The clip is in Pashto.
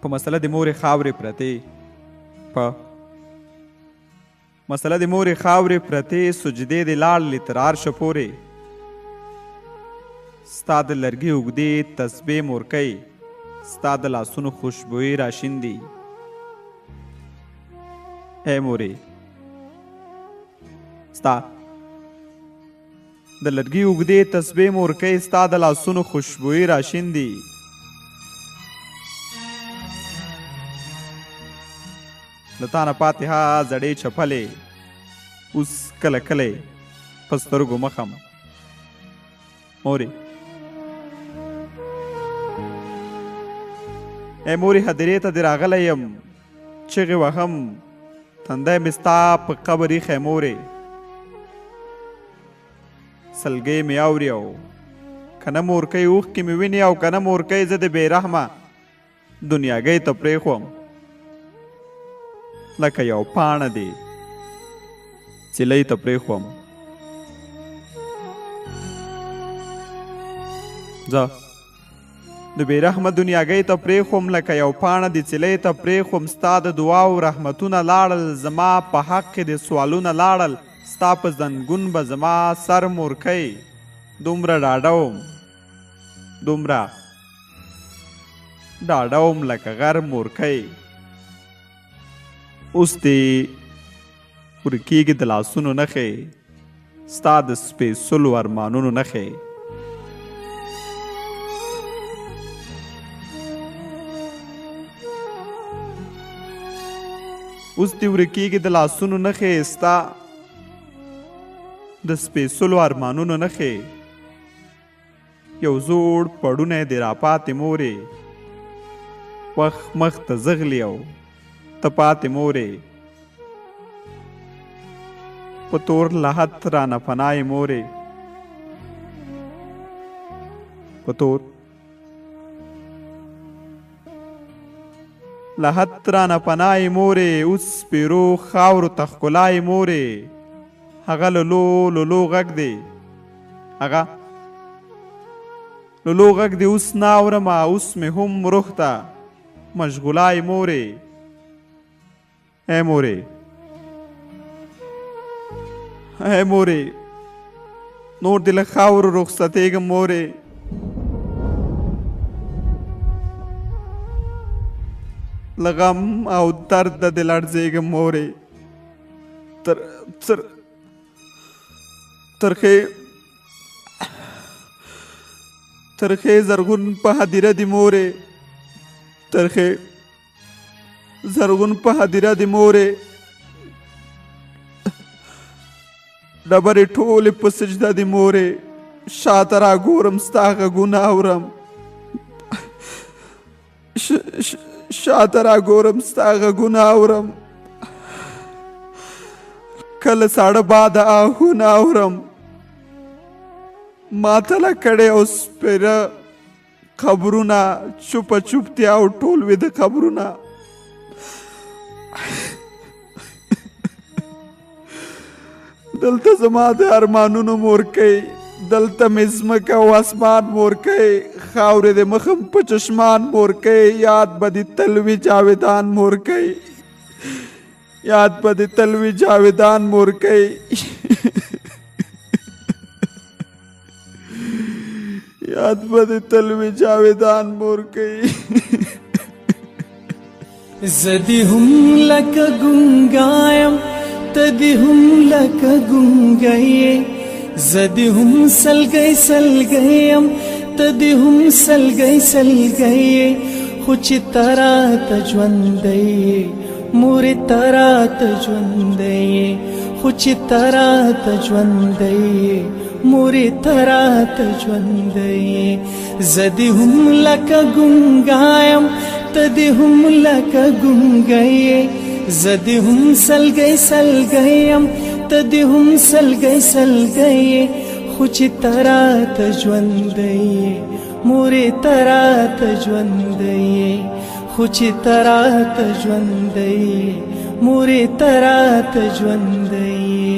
په مسله د مورې خاورې پرتې مسله د مورې خاورې پرتې سجدې د لاړلې تر عرشه پورې ستا د لرګي اوږدې تسبې مورکۍ ستا د لاسونو خوشبویي راشیندي ای مورې ستا د لرګي اوږدې تسبې مورکۍ ستا د لاسونو خوشبویي راشیندي د تا نه پاتې ها زړې چپلې اوس کله کله په سترګو مخم مورې ای مورې هدیرې ته دې راغلی یم چغې وهم تندی مې ستا په قبر ایښی مورې سلګۍ مې اوري او که نه مورکۍ اوښکې مې ویني او که نه مورکۍ زه د بې رحمه دنیاګۍ ته پرېښوم لکه یو پاڼه دې څیلۍ ته پرېښوم زه د بې رحمه دنیاګۍ ته پرېښوم لکه یو پاڼه دې څیلۍ ته پرېښوم ستا د دعاو رحمتونه لاړل زما په حق کې د سوالونه لاړل ستا په زنګون به زما سر مورکۍ دومره ډاډه وم لکه غر مورکۍ اوس دې ورکېږي د لاسونو نښې ستا د سپېڅلو ارمانونو نښې اوس دې ورکېږي د لاسونو نښې ستا د سپېڅلو ارمانونو نښې یو زوړ پړونی دې راپاتې مورې وخت مخ ته زغلي او ته پاتې مورې په تور لحد رانه پناه یې مورې په تور لحد رانه پناه یې مورې اوس سپېرو خاورو ته ښکلا یې مورې هغه لولو غږ دی هغه لولو غږ دی اوس نه اورمه اوس مې هم روح ته مشغولا یې مورې ای مورې نور دې له خاورو رخصتېږم مورې له غم او درد دې لړزېږم مورې ترخې زرغون په هدیره دې مورې ترخې زرغون په هدیره دې مورې ډبرې ټولې په سجده دې مورې شاته راګورم ستا غږونه اورم شاته راګورم ستا غږونه اورم کله ساړه باده آهونه اورم ماتله کړې او سپېره قبرونه چوپه چوپتیا او ټول ویده قبرونه دلته زما د ارمانونو مورکۍ دلته مې ځمکه او اسمان مورکۍ خاورې د مخم په چشمان مورکۍ یاد به دې تل وي جاویدان مورکۍ یاد به دې تل وي جاویدان مورکۍ یاد به دې تل وي جاویدان مورکۍ زه دې هم لکه ګونګا یم ته دې هم لکه ګونګی یې زه دې هم سلګی سلګی یم ته دې هم سلګی سلګی یې خو چې ته راته ژوندی یې مورې ته راته ژوندی یې خو چې ته راته ژوندی یې مورې ته راته ژوندی یې زه دې هم لکه ګونګا یم ته دې هم لکه ګونګی یې زه دې هم سلګی سلګی یم ته دې هم سلګی سلګی یې خو چې ته راته ژوندی یې مورې ته راته ژوندی یې خو چې ته راته ژوندی یې مورې ته راته ژوندی یې